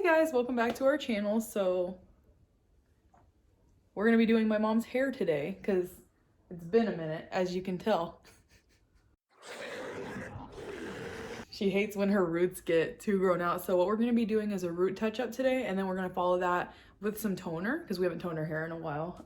Hey guys, welcome back to our channel. So we're gonna be doing my mom's hair today because it's been a minute, as you can tell. She hates when her roots get too grown out. So what we're gonna be doing is a root touch up today, and then we're gonna follow that with some toner because we haven't toned her hair in a while.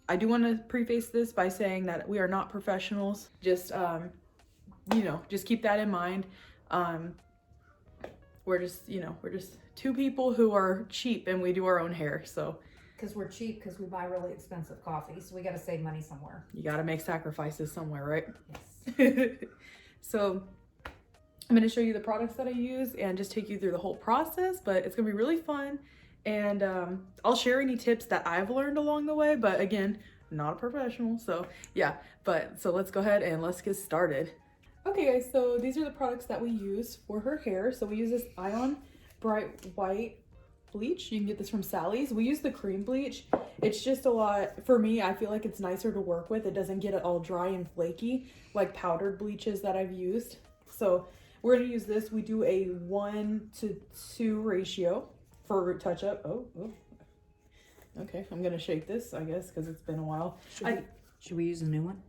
I do want to preface this by saying that we are not professionals. Just just keep that in mind. We're just two people who are cheap and we do our own hair. So because we're cheap, because we buy really expensive coffee, so we got to save money somewhere. you got to make sacrifices somewhere, right? Yes. So I'm going to show you the products that I use and just take you through the whole process, but it's going to be really fun. And I'll share any tips that I've learned along the way, but again, not a professional. So yeah, so let's go ahead and let's get started. Okay guys, so these are the products that we use for her hair. So we use this Ion Bright White bleach. You can get this from Sally's. We use the cream bleach. It's just a lot, for me, I feel like it's nicer to work with. It doesn't get it all dry and flaky like powdered bleaches that I've used. So we're gonna use this. We do a 1:2 ratio for root touch up. Oh. Okay, I'm gonna shake this, I guess, because it's been a while. Should we use a new one?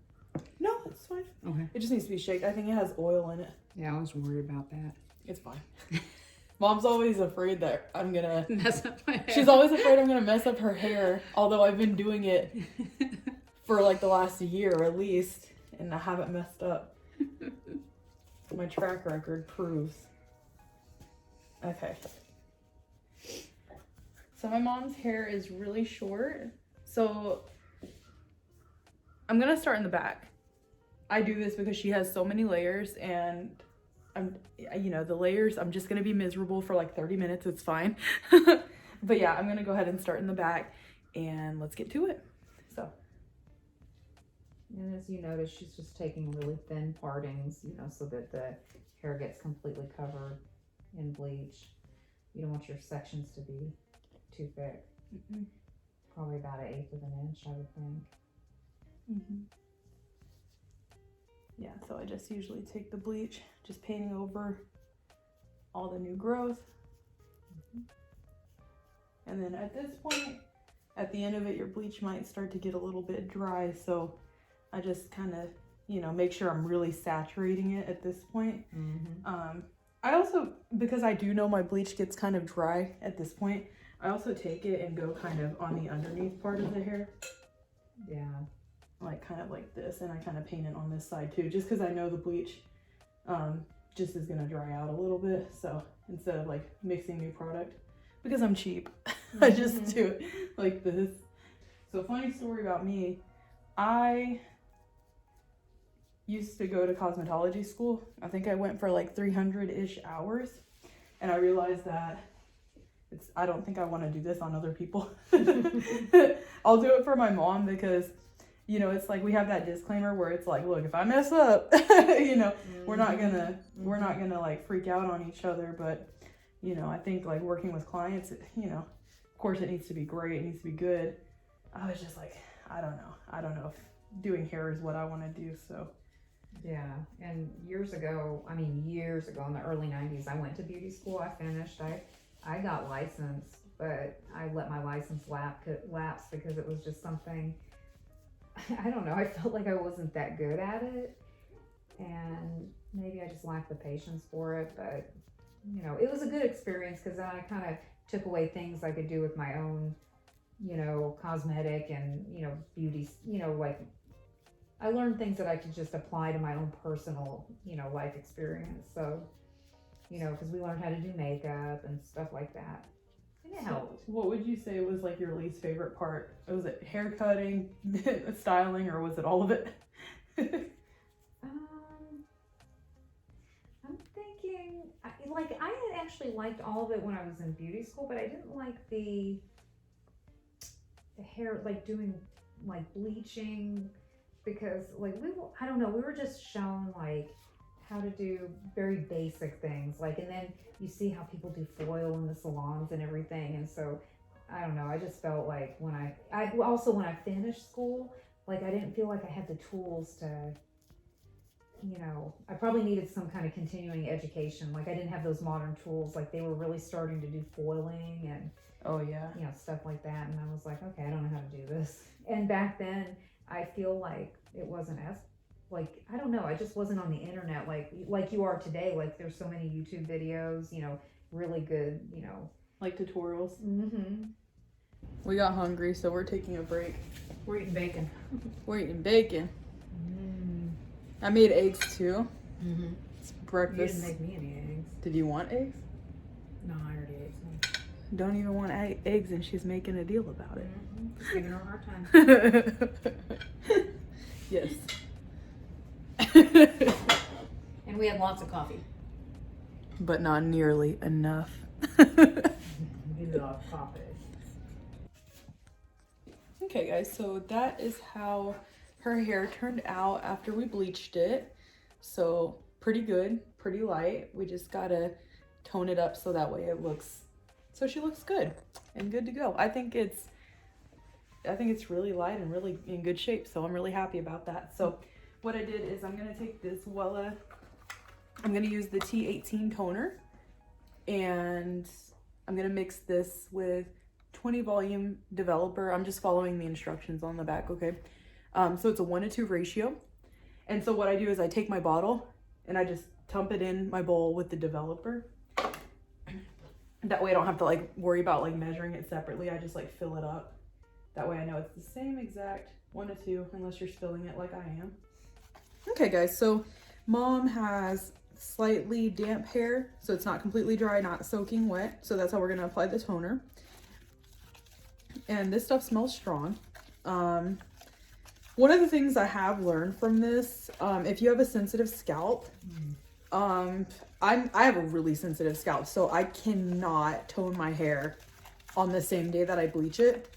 No, it's fine. Okay. It just needs to be shaked. I think it has oil in it. Yeah, I was worried about that. It's fine. Mom's always afraid that I'm gonna mess up my hair. She's always afraid I'm gonna mess up her hair, although I've been doing it for like the last year at least, and I haven't messed up. My track record proves. Okay. So my mom's hair is really short, so I'm gonna start in the back. I do this because she has so many layers, and the layers, I'm just gonna be miserable for like 30 minutes, it's fine. But yeah, I'm gonna go ahead and start in the back and let's get to it. So. And as you notice, she's just taking really thin partings, so that the hair gets completely covered in bleach. You don't want your sections to be too thick. Mm-hmm. Probably about 1/8 of an inch, I would think. Mm-hmm. Yeah, so I just usually take the bleach, just painting over all the new growth. Mm-hmm. And then at this point, at the end of it, your bleach might start to get a little bit dry. So I just kind of, make sure I'm really saturating it at this point. Mm-hmm. I also, because I do know my bleach gets kind of dry at this point, I also take it and go kind of on the underneath part of the hair. Yeah. Like kind of like this, and I kind of paint it on this side too, just because I know the bleach just is gonna dry out a little bit. So instead of like mixing new product, because I'm cheap, I just do it like this. So funny story about me, I used to go to cosmetology school. I think I went for like 300-ish hours, and I realized that I don't think I want to do this on other people. I'll do it for my mom because it's like we have that disclaimer where it's like, look, if I mess up, we're not gonna like freak out on each other. But, I think like working with clients, of course it needs to be great, it needs to be good. I was just like, I don't know if doing hair is what I want to do. So. Yeah. And years ago in the early 90s, I went to beauty school. I finished, I got licensed, but I let my license lapse because it was just something, I don't know, I felt like I wasn't that good at it, and maybe I just lacked the patience for it. But it was a good experience because then I kind of took away things I could do with my own cosmetic and beauty, like I learned things that I could just apply to my own personal life experience. So because we learned how to do makeup and stuff like that. It helped. What would you say was like your least favorite part? Was it hair cutting, styling, or was it all of it? I'm thinking, I had actually liked all of it when I was in beauty school, but I didn't like the hair, like doing like bleaching, because like I don't know, we were just shown like how to do very basic things, like, and then you see how people do foil in the salons and everything, and so I don't know, I just felt like when I finished school, like I didn't feel like I had the tools to you know, I probably needed some kind of continuing education. Like I didn't have those modern tools. Like they were really starting to do foiling and Oh yeah. you know, stuff like that. And I was like, okay, I don't know how to do this. And back then I feel like it wasn't as like, I don't know, I just wasn't on the internet like you are today. Like there's so many YouTube videos, you know, really good, you know, Like tutorials. mm-hmm. We got hungry, so we're taking a break. We're eating bacon. We're eating bacon. Mm. I made eggs too. Mm-hmm. It's You breakfast. didn't make me any eggs. Did you want eggs? No, I already ate some. Don't even want eggs, and she's making a deal about it. Mm-hmm. Just giving her a hard time. Yes. And we had lots of coffee. But not nearly enough. We love coffee. Okay guys, so that is how her hair turned out after we bleached it. So pretty good, pretty light. We just gotta tone it up so that way it looks, so she looks good and good to go. I think it's really light and really in good shape, so I'm really happy about that. So what I did is I'm gonna take this Wella, I'm gonna use the T18 toner, and I'm gonna mix this with 20 volume developer. I'm just following the instructions on the back, okay? So it's a 1-to-2 ratio. And so what I do is I take my bottle and I just dump it in my bowl with the developer. That way I don't have to like worry about like measuring it separately. I just like fill it up. That way I know it's the same exact 1-to-2 unless you're spilling it like I am. Okay guys, so mom has slightly damp hair, so it's not completely dry, not soaking wet. So that's how we're gonna apply the toner. And this stuff smells strong. One of the things I have learned from this, if you have a sensitive scalp, I have a really sensitive scalp, so I cannot tone my hair on the same day that I bleach it.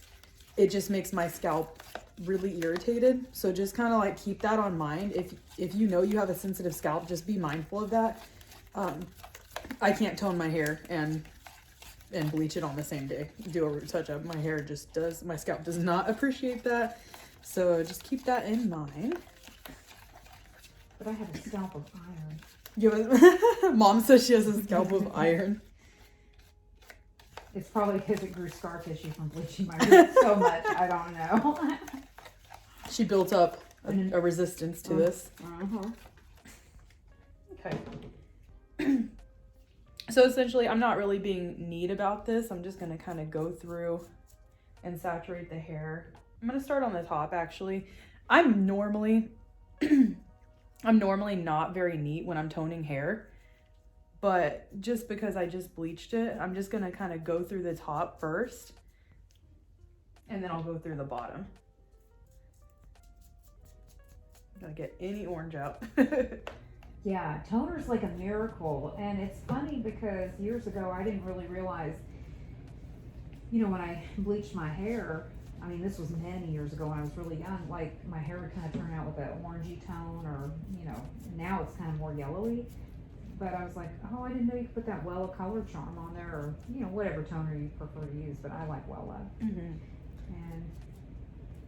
It just makes my scalp really irritated. So just kind of like keep that on mind. If you know you have a sensitive scalp, just be mindful of that. I can't tone my hair and bleach it on the same day. Do a root touch up. My hair just does, my scalp does not appreciate that. So just keep that in mind. But I have a scalp of iron. Mom says she has a scalp of iron. It's probably because it grew scar tissue from bleaching my roots so much. I don't know. She built up a resistance to this. Okay. So essentially, I'm not really being neat about this. I'm just going to kind of go through and saturate the hair. I'm going to start on the top, actually. I'm normally not very neat when I'm toning hair. But just because I just bleached it, I'm just going to kind of go through the top first. And then I'll go through the bottom. Gotta get any orange out. Yeah, toner's like a miracle. And it's funny because years ago I didn't really realize, you know, when I bleached my hair, I mean, this was many years ago when I was really young, like my hair would kind of turn out with that orangey tone, or, you know, now it's kind of more yellowy. But I was like, oh, I didn't know you could put that Wella Color Charm on there, or, you know, whatever toner you prefer to use, but I like Wella. And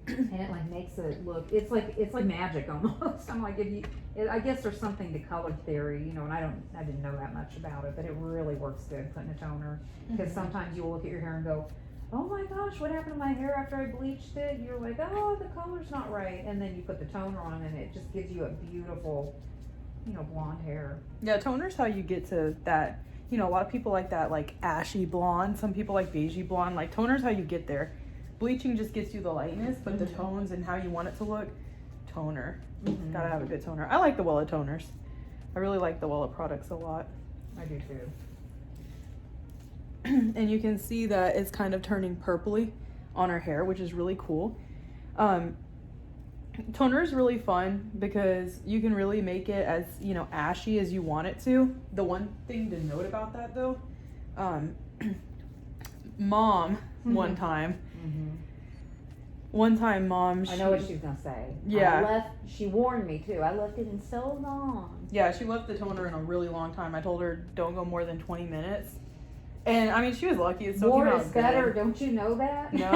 it like makes it look, it's like magic almost. I'm like, I guess there's something to color theory, you know, and I didn't know that much about it, but it really works good putting a toner, because sometimes you'll look at your hair and go, oh my gosh, what happened to my hair after I bleached it? You're like, oh, the color's not right, and then you put the toner on and it just gives you a beautiful, you know, blonde hair. Yeah, toner's how you get to that, you know, a lot of people like that like ashy blonde, some people like beigey blonde. Like toner's how you get there. Bleaching just gets you the lightness, but the tones and how you want it to look, toner. Gotta have a good toner. I like the Wella toners. I really like the Wella products a lot. I do too. And you can see that it's kind of turning purpley on her hair, which is really cool. Toner is really fun because you can really make it as, you know, ashy as you want it to. The one thing to note about that though, mom one time mom, I know what she's gonna say. Yeah. She warned me too. I left it in so long. Yeah, she left the toner in a really long time. I told her don't go more than 20 minutes. And I mean, she was lucky. It's More is better, don't you know that? No.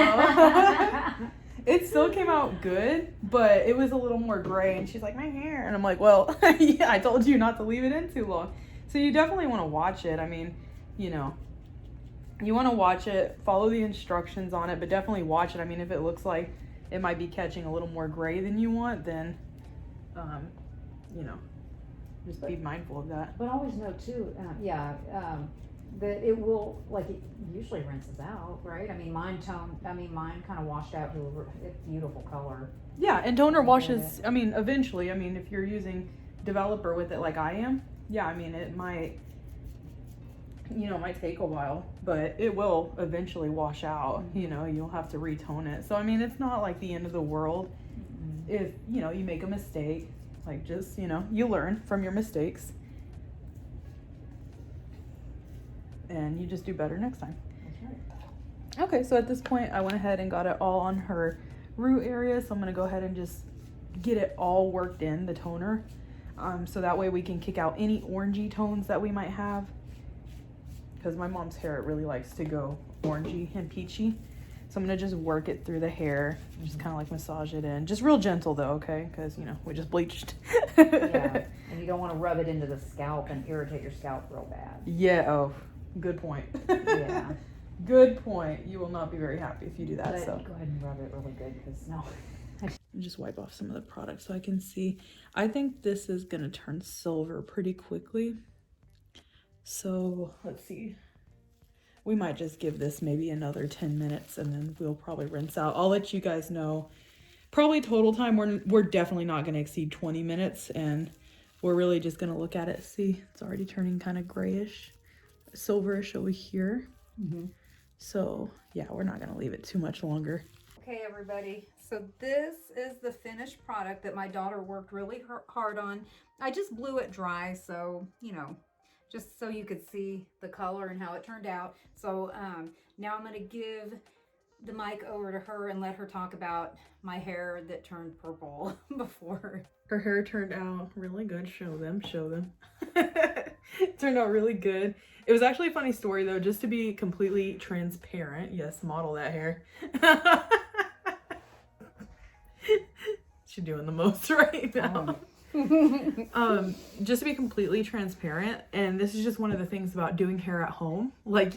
It still came out good, but it was a little more gray. And she's like, my hair. And I'm like, well, yeah, I told you not to leave it in too long. So you definitely want to watch it. I mean, you know, you want to watch it, follow the instructions on it, but definitely watch it. I mean, if it looks like it might be catching a little more gray than you want, then, you know, just be mindful of that. But always know too, that it will, like, it usually rinses out, right? I mean, mine kind of washed out to a beautiful color. Yeah, and toner washes, I mean, eventually, I mean, if you're using developer with it like I am, yeah, I mean, it might, you know, it might take a while, but it will eventually wash out. You know, you'll have to retone it. So, I mean, it's not like the end of the world if, you know, you make a mistake. Like, just, you know, you learn from your mistakes. And you just do better next time. That's right. Okay, so at this point, I went ahead and got it all on her root area. So I'm going to go ahead and just get it all worked in, the toner. So that way we can kick out any orangey tones that we might have. Because my mom's hair, it really likes to go orangey and peachy. So I'm going to just work it through the hair. Just kind of like massage it in. Just real gentle though, okay? Because, you know, we just bleached. Yeah, and you don't want to rub it into the scalp and irritate your scalp real bad. Yeah, oh, good point. Yeah. Good point. You will not be very happy if you do that. But So go ahead and rub it really good because no. just wipe off some of the product so I can see. I think this is going to turn silver pretty quickly. So let's see. We might just give this maybe another 10 minutes and then we'll probably rinse out. I'll let you guys know. Probably total time, we're definitely not going to exceed 20 minutes. And we're really just going to look at it. See, it's already turning kind of grayish, silverish over here. So yeah, we're not going to leave it too much longer. Okay, everybody. So this is the finished product that my daughter worked really hard on. I just blew it dry, so, you know, just so you could see the color and how it turned out. So now I'm going to give the mic over to her and let her talk about my hair that turned purple before. Her hair turned out really good. Show them. It turned out really good. It was actually a funny story though, just to be completely transparent. Yes, model that hair. She's doing the most right now. Just to be completely transparent, and this is just one of the things about doing hair at home, like,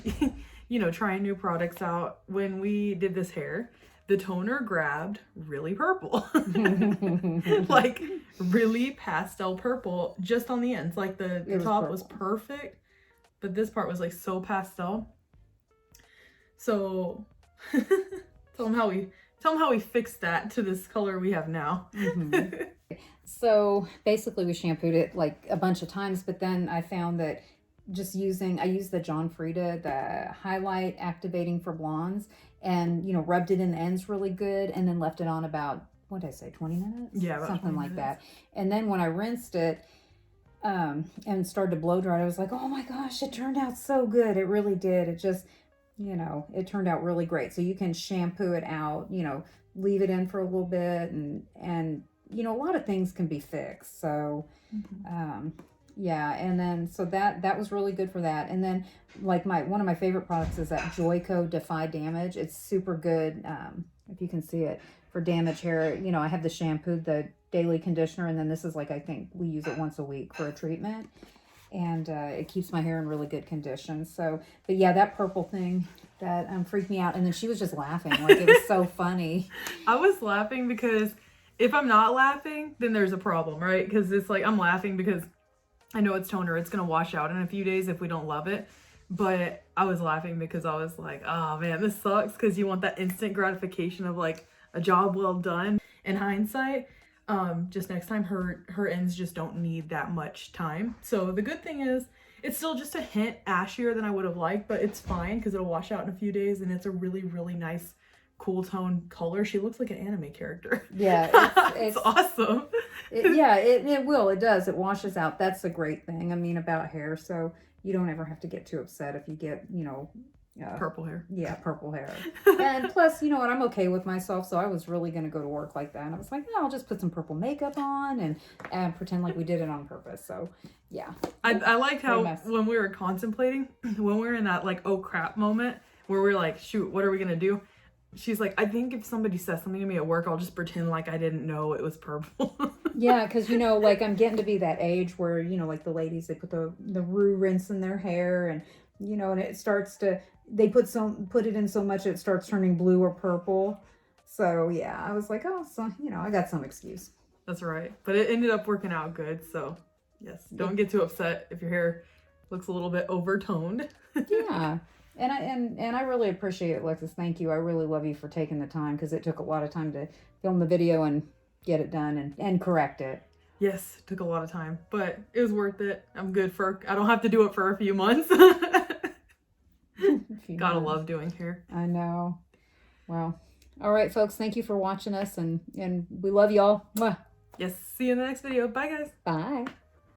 you know, trying new products out. When we did this hair, the toner grabbed really purple. Like really pastel purple just on the ends. Like the top was perfect, but this part was like so pastel. So tell them how we fixed that to this color we have now. So basically we shampooed it like a bunch of times, but then I found that I used the John Frieda, the highlight activating for blondes, and, you know, rubbed it in the ends really good and then left it on about, what did I say, 20 minutes? Yeah, something like that. And then when I rinsed it and started to blow dry, I was like, oh my gosh, it turned out so good. It really did. It just, you know, it turned out really great. So you can shampoo it out, you know, leave it in for a little bit, and you know, a lot of things can be fixed. So yeah, and then so that was really good for that. And then like one of my favorite products is that Joico Defy Damage. It's super good, if you can see it, for damaged hair. You know, I have the shampoo, the daily conditioner, and then this is like, I think we use it once a week for a treatment, and it keeps my hair in really good condition. So, but yeah, that purple thing that freaked me out. And then she was just laughing, like it was so funny. I was laughing because if I'm not laughing, then there's a problem, right? Because it's like I'm laughing because I know it's toner, it's gonna wash out in a few days if we don't love it. But I was laughing because I was like, oh man, this sucks, because you want that instant gratification of like a job well done. In hindsight, just next time her ends just don't need that much time. So the good thing is it's still just a hint ashier than I would have liked, but it's fine because it'll wash out in a few days, and it's a really, really nice cool tone color. She looks like an anime character. Yeah, it's awesome. It will. It does. It washes out. That's a great thing, I mean, about hair. So you don't ever have to get too upset if you get, you know, purple hair. Yeah, purple hair. And plus, you know what, I'm okay with myself, so I was really going to go to work like that. And I was like, yeah, I'll just put some purple makeup on and pretend like we did it on purpose. So yeah. I liked how when we were contemplating, when we were in that like, oh crap moment where we're like, shoot, what are we going to do? she's like, I think if somebody says something to me at work, I'll just pretend like I didn't know it was purple. Yeah, because, you know, like I'm getting to be that age where, you know, like the ladies, they put the roux rinse in their hair, and, you know, and it starts to, they put it in so much it starts turning blue or purple. So yeah, I was like, oh, so, you know, I got some excuse. That's right. But it ended up working out good. So yes, don't get too upset if your hair looks a little bit overtoned. Yeah. And I really appreciate it, Alexis. Thank you. I really love you for taking the time, because it took a lot of time to film the video and get it done and correct it. Yes, it took a lot of time, but it was worth it. I'm good for, I don't have to do it for a few months. Gotta love doing hair. I know. Well, all right, folks. Thank you for watching us, and we love y'all. Mwah. Yes, see you in the next video. Bye, guys. Bye.